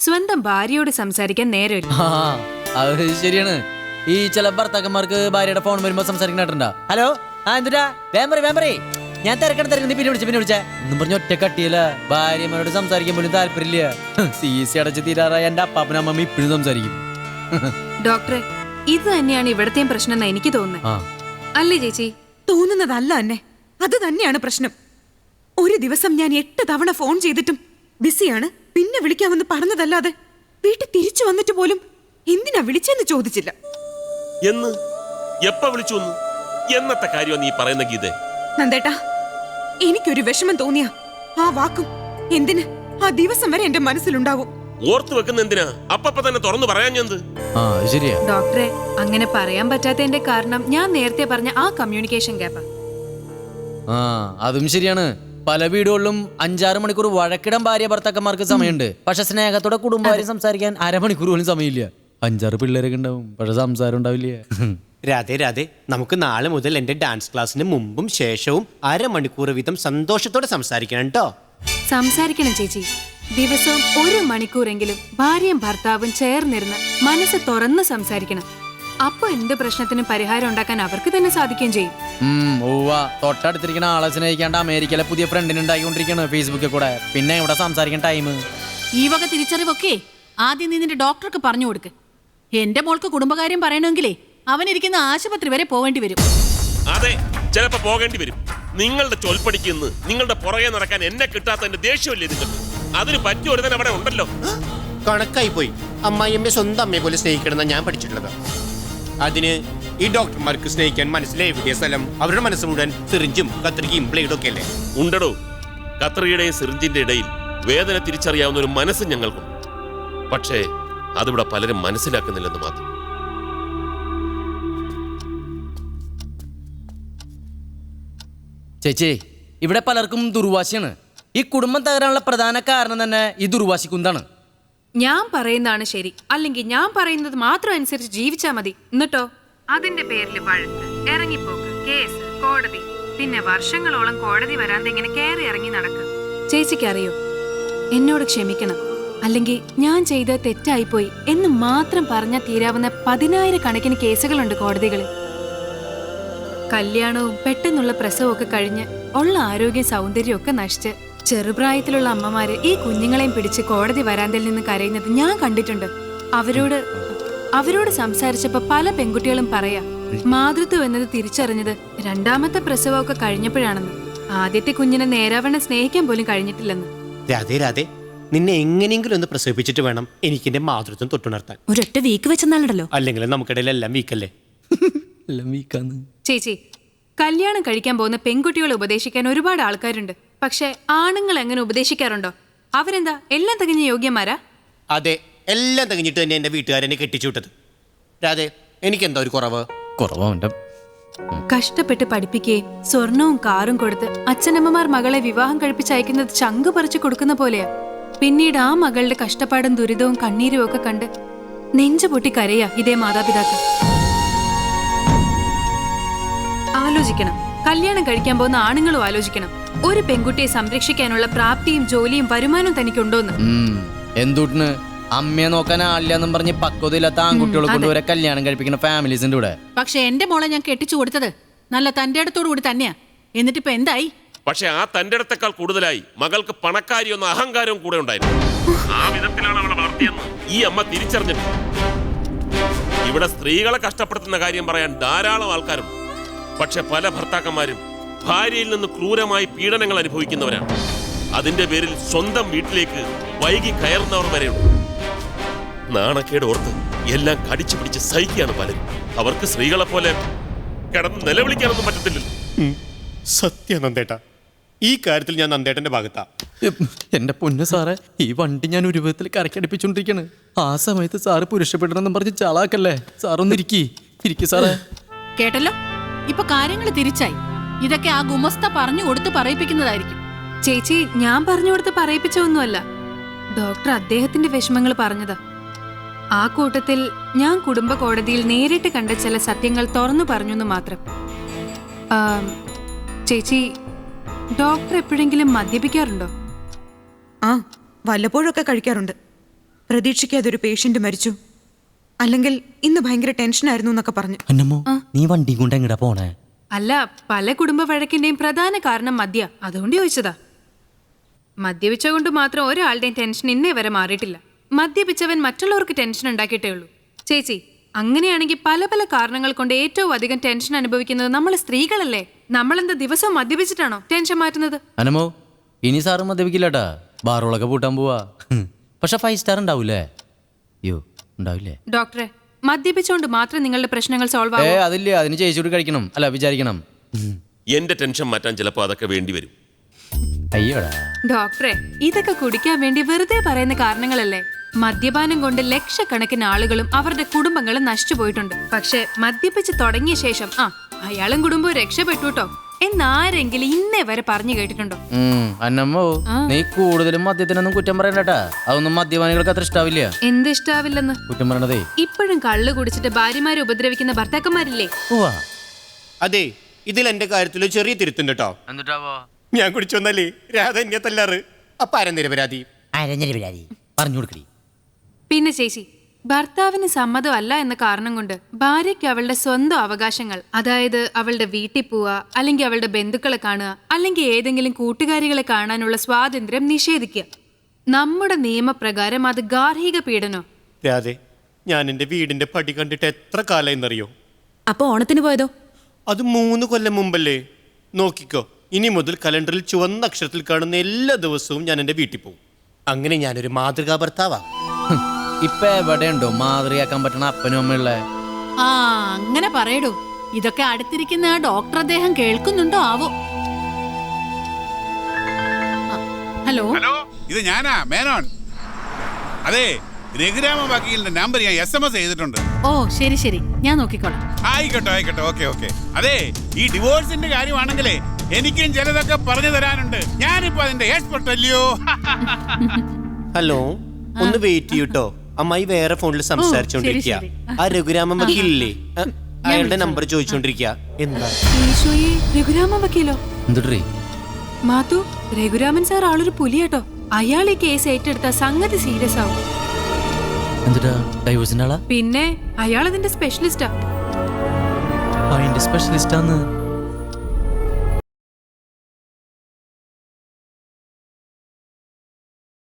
സ്വന്തം ഭാര്യയോട് സംസാരിക്കാൻ നേരമില്ല. അത് ശരിയാണ്. ഈ ചില ഭർത്താക്കന്മാർക്ക് ഭാര്യയുടെ ഫോൺ വരുമ്പോ സംസാരിക്കണ്ടാ. ഹലോ, എന്തിനാ വേമ്പറേ, ഞാൻ തിരക്കണ നീ പിന്നെ വിളിച്ചേ എന്നും പറഞ്ഞ ഒറ്റ കട്ടിയല്ല. ഭാര്യമാരോട് സംസാരിക്കാൻ പോലും താല്പര്യമില്ല. CC അടച്ച് തീരാറായ എന്റെ അപ്പാപ്പനും അമ്മമ്മ ഇപ്പോഴും സംസാരിക്കും. ഡോക്ടറെ, ഇത് തന്നെയാണ് ഇവിടത്തെയും പ്രശ്നം എന്ന് എനിക്ക് തോന്നുന്നത്. അല്ലേ ചേച്ചി? തോന്നുന്നതല്ല എന്നെ, അത് തന്നെയാണ് പ്രശ്നം. ഒരു ദിവസം ഞാൻ 8 തവണ ഫോൺ ചെയ്തിട്ടും ബിസിയാണ്, പിന്നെ വിളിക്കാമെന്ന് പറഞ്ഞതല്ലാതെ വീട്ടിൽ തിരിച്ചു വന്നിട്ട് പോലും എന്തിനാ വിളിച്ചെന്ന് ചോദിച്ചില്ല. എന്ന് എപ്പ വിളിച്ചു എന്നത്തെ കാര്യം നീ പറയുന്ന ഗീതേ? നന്ദേട്ടാ, എനിക്കൊരു വിഷമം തോന്നിയ ആ വാക്കും എന്തിന് ആ ദിവസം വരെ എന്റെ മനസ്സിലുണ്ടാവും. ഓർത്തു വെക്കുന്ന എന്തിനാ? അപ്പ തന്നെ തുറന്നു പറയാൻ ശരിയാ ഡോക്ടറെ. അങ്ങനെ പറയാൻ പറ്റാത്തതിന്റെ കാരണം ഞാൻ നേരത്തെ പറഞ്ഞ ആ കമ്മ്യൂണിക്കേഷൻ ഗ്യാപ്പ്. അതും ശരിയാണ്. പല വീടുകളിലും 5-6 മണിക്കൂർ വഴക്കിടാൻ ഭാര്യ ഭർത്താക്കന്മാർക്ക് സമയമുണ്ട്. പക്ഷെ സ്നേഹത്തോടെ കുടുംബകാര്യം സംസാരിക്കാൻ അരമണിക്കൂർ പോലും സമയമില്ല. 5-6 പിള്ളേരൊക്കെ ഉണ്ടാവും, പക്ഷെ സംസാരം ഉണ്ടാവില്ല. രാധേ, നമുക്ക് നാളെ മുതൽ എന്റെ ഡാൻസ് ക്ലാസ്സിന് മുമ്പും ശേഷവും 1/2 മണിക്കൂർ വീതം സന്തോഷത്തോടെ സംസാരിക്കണം കേട്ടോ. സംസാരിക്കണം ചേച്ചി. ദിവസവും 1 മണിക്കൂറെങ്കിലും ഭാര്യയും ഭർത്താവും ചേർന്നിരുന്ന് മനസ്സ് തുറന്ന് സംസാരിക്കണം. അപ്പൊ എന്ത് പ്രശ്നത്തിനും പരിഹാരം ഉണ്ടാക്കാൻ അവർക്ക് തന്നെ സാധിക്കുകയും ചെയ്യും. തൊട്ടടുത്തിരിക്കുന്ന ആളെ സ്നേഹിക്കാണ്ട് അമേരിക്കയിലെ പുതിയ ഫ്രണ്ടിന് ഉണ്ടായിക്കൊണ്ടിരിക്കുകയാണ് ഫേസ്ബുക്കിൽ കൂടെ. പിന്നെ ഇവിടെ സംസാരിക്കാൻ ടൈം. ഈ വക തിരിച്ചറിവൊക്കെ ആദ്യം നീ നിന്റെ ഡോക്ടർക്ക് പറഞ്ഞു കൊടുക്ക്. എന്റെ മോൾക്ക് കുടുംബകാര്യം പറയണമെങ്കിലേ അവനിരിക്കുന്ന ആശുപത്രി വരെ പോവേണ്ടി വരും. അതെ, ചിലപ്പോ പോകേണ്ടി വരും. നിങ്ങളുടെ ചൊൽപ്പടിക്കുന്ന നിങ്ങളുടെ പുറകെ നടക്കാൻ എന്നെ കിട്ടാത്തതിന്റെ ദേഷ്യമില്ലേ നിങ്ങൾക്ക്? അതിന് പറ്റിയ ഒരു തന്നെ അവിടെ ഉണ്ടല്ലോ. കണക്കായി പോയി. അമ്മായിയമ്മയെ സ്വന്തം അമ്മയെ പോലെ സ്നേഹിക്കണം ഞാൻ പഠിച്ചിട്ടുള്ളത്. അതിന് ഈ ഡോക്ടർമാർക്ക് സ്നേഹിക്കാൻ മനസ്സിലെ എവിടെയ സ്ഥലം? അവരുടെ മനസ്സ് മുഴുവൻ സിറിഞ്ചും കത്രികയും ബ്ലേഡും ഒക്കെ അല്ലേ? ഉണ്ടടോ, കത്രികയുടെയും സിറിഞ്ചിന്റെ ഇടയിൽ വേദന തിരിച്ചറിയാവുന്ന ഒരു മനസ്സ് ഞങ്ങൾക്കുണ്ട്. പക്ഷേ അതിവിടെ പലരും മനസ്സിലാക്കുന്നില്ലെന്ന് മാത്രം. ചേച്ചി, ഇവിടെ പലർക്കും ദുർവാശിയാണ്. ഈ കുടുംബം തകരാനുള്ള പ്രധാന കാരണം തന്നെ ഈ ദുർവാശിക്കുന്താണ്. ഞാൻ പറയുന്നതാണ് ശരി, അല്ലെങ്കിൽ ഞാൻ പറയുന്നത് മാത്രം അനുസരിച്ച് ജീവിച്ചാ മതി. എന്നിട്ടോ അതിന്റെ പേരിൽ വഴക്ക്, ഇറങ്ങിപ്പോക്ക്, കേസ്, കോടതി, പിന്നെ വർഷങ്ങളോളം കോടതി വരാതെ ഇങ്ങനെ കയറി ഇറങ്ങി നടക്കുക. ചേച്ചിക്ക് അറിയോ, എന്നോട് ക്ഷമിക്കണം, അല്ലെങ്കിൽ ഞാൻ ചെയ്ത തെറ്റായിപ്പോയി എന്ന് മാത്രം പറഞ്ഞാൽ തീരാവുന്ന 10,000 കണക്കിന് കേസുകളുണ്ട് കോടതികളിൽ. കല്യാണവും പെട്ടെന്നുള്ള പ്രസവമൊക്കെ കഴിഞ്ഞ് ഉള്ള ആരോഗ്യം സൗന്ദര്യം ഒക്കെ നശിച്ച് ചെറുപ്രായത്തിലുള്ള അമ്മമാര് ഈ കുഞ്ഞുങ്ങളെയും പിടിച്ച് കോടതി വരാന്തയിൽ നിന്ന് കരയുന്നത് ഞാൻ കണ്ടിട്ടുണ്ട്. അവരോട് സംസാരിച്ചപ്പോ പല പെൺകുട്ടികളും പറയാ, മാതൃത്വം എന്നത് തിരിച്ചറിഞ്ഞത് 2ാമത്തെ പ്രസവമൊക്കെ കഴിഞ്ഞപ്പോഴാണെന്ന്. ആദ്യത്തെ കുഞ്ഞിനെ നേരാവണ്ണം സ്നേഹിക്കാൻ പോലും കഴിഞ്ഞിട്ടില്ലെന്ന്. രാധേ, നിന്നെ എങ്ങനെയെങ്കിലും ഒന്ന് പ്രസവിപ്പിച്ചിട്ട് വേണം എനിക്ക് എന്റെ മാതൃത്വം തൊട്ടുണർത്താൻ. ഒരൊറ്റ വീക്ക് വെച്ചെന്നാലുണ്ടല്ലോ. അല്ലെങ്കിൽ നമുക്കിടയിൽ എല്ലാം വീക്കല്ലേ? ചേച്ചി, കല്യാണം കഴിക്കാൻ പോകുന്ന പെൺകുട്ടികളെ ഉപദേശിക്കാൻ ഒരുപാട് ആൾക്കാരുണ്ട്. പക്ഷെ ആണുങ്ങൾ എങ്ങനെ ഉപദേശിക്കാറുണ്ടോ? അവരെന്താ എല്ലാം തികഞ്ഞ യോഗ്യന്മാരാ? അതെ, എല്ലാം തികഞ്ഞിട്ട് തന്നെ എന്റെ വീട്ടുകാരെന്നെ കെട്ടിച്ചുവിട്ടത്. രാധേ, എനിക്കെന്താ ഒരു കുറവുണ്ട്. കഷ്ടപ്പെട്ട് പഠിപ്പിക്കുകയും സ്വർണവും കാറും കൊടുത്ത് അച്ഛനമ്മമാർ മകളെ വിവാഹം കഴിപ്പിച്ചയക്കുന്നത് ചങ്ക് പറിച്ചു കൊടുക്കുന്ന പോലെയാ. പിന്നീട് ആ മകളുടെ കഷ്ടപ്പാടും ദുരിതവും കണ്ണീരും ഒക്കെ കണ്ട് നെഞ്ചു പൊട്ടി കരയാ ഇതേ മാതാപിതാക്കൾ. ആലോചിക്കണം, കല്യാണം കഴിക്കാൻ പോകുന്ന ആണുങ്ങളും ആലോചിക്കണം. ഒരു പെൺകുട്ടിയെ സംരക്ഷിക്കാനുള്ള പ്രാപ്തിയും ജോലിയും വരുമാനവും തനിക്കുണ്ടോന്ന്. എന്തുട്ടിന് അമ്മയെ നോക്കാൻ ആളില്ലെന്നും പറഞ്ഞ് പക്വതയില്ലാത്ത ആൺകുട്ടികളെ കൊണ്ടുവരെ കല്യാണം കഴിപ്പിക്കുന്ന ഫാമിലീസിന്റെ കൂടെ. പക്ഷെ എന്റെ മോളെ ഞാൻ കെട്ടിച്ചു കൊടുത്തത് നല്ല തന്റെ അടുത്തോടു കൂടി തന്നെയാ. എന്നിട്ടിപ്പോ എന്തായി? പക്ഷെ ആ തന്റെ അടുത്തേക്കാൾ കൂടുതലായി മകൾക്ക് പണക്കാരിയൊന്നും അഹങ്കാരവും കൂടെ ഉണ്ടായിരുന്നു. ആ വിധത്തിലാണ് അവളെ വളർത്തിയെന്ന് ഈ അമ്മ തിരിച്ചറിഞ്ഞിട്ട്. ഇവിടെ സ്ത്രീകളെ കഷ്ടപ്പെടുത്തുന്ന കാര്യം പറയാൻ ധാരാളം ആൾക്കാരുണ്ട്. പക്ഷെ പല ഭർത്താക്കന്മാരും ഭാര്യയിൽ നിന്ന് ക്രൂരമായി പീഡനങ്ങൾ അനുഭവിക്കുന്നവരാണ്. അതിന്റെ പേരിൽ സ്വന്തം വീട്ടിലേക്ക് വൈകി കയറുന്നവർ വരെയുണ്ട്. നാണക്കേട് ഓർത്ത് എല്ലാം കടിച്ചു പിടിച്ച് സഹിക്കുകയാണ് പലരും. അവർക്ക് സ്ത്രീകളെ പോലെ കിടന്ന് നിലവിളിക്കാനൊന്നും പറ്റത്തില്ലല്ലോ. സത്യം നന്ദേട്ടാ, ഈ കാര്യത്തിൽ ഞാൻ നന്ദേട്ടന്റെ ഭാഗത്താ. എന്റെ പൊന്നു സാറേ, ഈ വണ്ടി ഞാൻ ഒരു വിധത്തിൽ കരക്കടിപ്പിച്ചോണ്ടിരിക്കാണ്. ആ സമയത്ത് സാറ് പുരുഷപ്പെടണമെന്നും പറഞ്ഞ് ചാളാക്കല്ലേ. സാറൊന്നിരിക്കി സാറേ. കേട്ടല്ലോ, ഇപ്പൊ കാര്യങ്ങൾ തിരിച്ചായി. ഇതൊക്കെ ആ ഗുമസ്ത പറഞ്ഞു കൊടുത്ത് പറയിപ്പിക്കുന്നതായിരിക്കും. ചേച്ചി, ഞാൻ പറഞ്ഞു കൊടുത്ത് പറയിപ്പിച്ചൊന്നുമല്ല. ഡോക്ടർ അദ്ദേഹത്തിന്റെ വിഷമങ്ങൾ പറഞ്ഞതാ. ആ കൂട്ടത്തിൽ ഞാൻ കുടുംബ കോടതിയിൽ നേരിട്ട് കണ്ട ചില സത്യങ്ങൾ തുറന്നു പറഞ്ഞു മാത്രം. ചേച്ചി, ഡോക്ടർ എപ്പോഴെങ്കിലും മദ്യപിക്കാറുണ്ടോ? വല്ലപ്പോഴൊക്കെ കഴിക്കാറുണ്ട്. പ്രതീക്ഷിക്കാതെ ഒരു പേഷ്യന്റ് മരിച്ചു. അല്ലെങ്കിൽ ഇന്ന് ഭയങ്കര ടെൻഷനായിരുന്നു എന്നൊക്കെ പറഞ്ഞു. അന്നമ്മോ നീ വണ്ടി കൊണ്ട് എങ്ങടാ പോണേ? അല്ല, പല കുടുംബ വഴക്കിന്റെയും പ്രധാന കാരണം മദ്യ. അതുകൊണ്ട് ചോദിച്ചതാ. മദ്യപിച്ച കൊണ്ട് മാത്രം ഒരാളുടെയും ടെൻഷൻ ഇന്നേ വരെ മാറിയിട്ടില്ല. മദ്യപിച്ചവൻ മറ്റുള്ളവർക്ക് ടെൻഷൻ ഉണ്ടാക്കിയിട്ടേ ഉള്ളൂ. ചേച്ചി, അങ്ങനെയാണെങ്കിൽ പല പല കാരണങ്ങൾ കൊണ്ട് ഏറ്റവും അധികം ടെൻഷൻ അനുഭവിക്കുന്നത് നമ്മൾ സ്ത്രീകളല്ലേ? നമ്മളെന്താ ദിവസവും മദ്യപിച്ചിട്ടാണോ ടെൻഷൻ മാറ്റുന്നത്? അന്നമ്മോ ഇനി സാറ് മദ്യപിക്കില്ലട്ടാ, ബാറുകളൊക്കെ പൂട്ടാൻ പോവാ. പക്ഷെ 5 സ്റ്റാർ ഉണ്ടാവൂലേ? അയ്യോ ഉണ്ടാവില്ലേ? ഡോക്ടറെ, മദ്യപിച്ചുകൊണ്ട് മാത്രം നിങ്ങളുടെ പ്രശ്നങ്ങൾ സോൾവ് ആവും? അതില്ല, അതിന് ചേച്ചിയോട് കഴിക്കണം, അല്ല വിചാരിക്കണം. എന്റെ ടെൻഷൻ മാറ്റാൻ ചിലപ്പോൾ അതൊക്കെ വേണ്ടി വരും. അയ്യോടാ ഡോക്ടറെ, ഇതൊക്കെ കുടിക്കാൻ വേണ്ടി വെറുതെ പറയുന്ന കാരണങ്ങളല്ലേ? മദ്യപാനം കൊണ്ട് ലക്ഷക്കണക്കിന് ആളുകളും അവരുടെ കുടുംബങ്ങളും നശിച്ചു പോയിട്ടുണ്ട്. പക്ഷെ മദ്യപിച്ച് തുടങ്ങിയ ശേഷം അയാളും കുടുംബവും രക്ഷപ്പെട്ടു കേട്ടോ എന്നാരെങ്കിലും ഇന്നേ വരെ പറഞ്ഞു കേട്ടിട്ടുണ്ടോ? അന്നമ്മോ നീ കൂടുതലും മദ്യത്തിനൊന്നും കുറ്റം പറയണ്ടട്ടാ. അതൊന്നും മദ്യപാനികൾക്ക് അത്ര ഇഷ്ടാവില്ല. എന്ത് ഇഷ്ടാവില്ലെന്ന്? കുറ്റം പറയണതേ ഇപ്പോഴും കള്ളു കുടിച്ചിട്ട് ഭാര്യമാരെ ഉപദ്രവിക്കുന്ന ഭർത്താക്കന്മാരില്ലേ? അതെ, ഇതിൽ എന്റെ കാര്യത്തിൽ ചെറിയ തിരുത്തുണ്ട് കേട്ടോ. എന്നിട്ടാവോ ഞാൻ കുടിച്ചൊന്നല്ലേ രാധ എന്നെ തല്ലാറ്. അപ്പൊ ആരാ നിരപരാധി? പറഞ്ഞു കൊടുക്കടി. പിന്നെ ചേച്ചി, ഭർത്താവിന് സമ്മതമല്ല എന്ന കാരണം കൊണ്ട് ഭാര്യയ്ക്ക് അവളുടെ സ്വന്തം അവകാശങ്ങൾ, അതായത് അവളുടെ വീട്ടിൽ പോവുക, അല്ലെങ്കിൽ അവളുടെ ബന്ധുക്കളെ കാണുക, അല്ലെങ്കിൽ ഏതെങ്കിലും കൂട്ടുകാരികളെ കാണാനുള്ള സ്വാതന്ത്ര്യം നിഷേധിക്കുക. നമ്മുടെ നിയമപ്രകാരം അത് ഗാർഹിക പീഡനോ? രാധെ, ഞാൻ എന്റെ വീടിന്റെ പടി കണ്ടിട്ട് എത്ര കാലായിന്നറിയോ? അപ്പൊ ഓണത്തിന് പോയതോ? അത് 3 കൊല്ലം മുമ്പല്ലേ. നോക്കിക്കോ, ഇനി മുതൽ കലണ്ടറിൽ ചുവന്ന അക്ഷരത്തിൽ കാണുന്ന എല്ലാ ദിവസവും ഞാൻ എന്റെ വീട്ടിൽ പോകും. അങ്ങനെ ഞാനൊരു മാതൃകാ ഭർത്താവാ. ഇപ്പൊ എവിടെയുണ്ടോ മാതൃകയാക്കാൻ പറ്റണ അപ്പനും അമ്മയുള്ള? അങ്ങനെ പറയടോ. ഇതൊക്കെ അടുത്തിരിക്കുന്ന ആ ഡോക്ടർ അദ്ദേഹം കേൾക്കുന്നുണ്ടോ ആവോ? ഹലോ ഹലോ, ഇത് ഞാനാ മേനോൻ. അതെ, രഘുരാമ വക്കീലിന്റെ നമ്പർ ഞാൻ SMS ചെയ്തിട്ടുണ്ട്. ഓ ശരി ശരി, ഞാൻ നോക്കിക്കോളാം. ആയിക്കോട്ടെ, ഓക്കെ. അതെ, ഈ ഡിവോഴ്സിന്റെ കാര്യമാണെങ്കിലേ എനിക്കും ചിലതൊക്കെ പറഞ്ഞു തരാനുണ്ട്. ഞാനിപ്പോ അതിന്റെ എക്സ്പെർട്ട് അല്ലയോ? ഹലോ, ഒന്ന് വെയിറ്റ് ചെയ്യൂട്ടോ. അമ്മായി വേറെ ഫോണിൽ സംസാരിച്ചോണ്ടിരിക്കുക. ശരി. ആ രഘുരാമൻ വക്കീലില്ലേ, അയാളുടെ നമ്പർ ചോദിച്ചോണ്ടിരിക്കുക. എന്താ? ഈശോയെ, രഘുരാമൻ വക്കീലോ? എന്തുട്രീ മാത്തു, രഘുരാമൻ സാർ ആളൊരു പുലിയാട്ടോ. അയാൾ ഈ കേസ് ഏറ്റെടുത്ത സംഗതി സീരിയസ് ആവും. എന്തുട്ടാ ഡൈവോഴ്സിന്റെ ആളാ? പിന്നെ അയാൾ അതിന്റെ സ്പെഷ്യലിസ്റ്റാ. അതിന്റെ സ്പെഷ്യലിസ്റ്റാന്ന്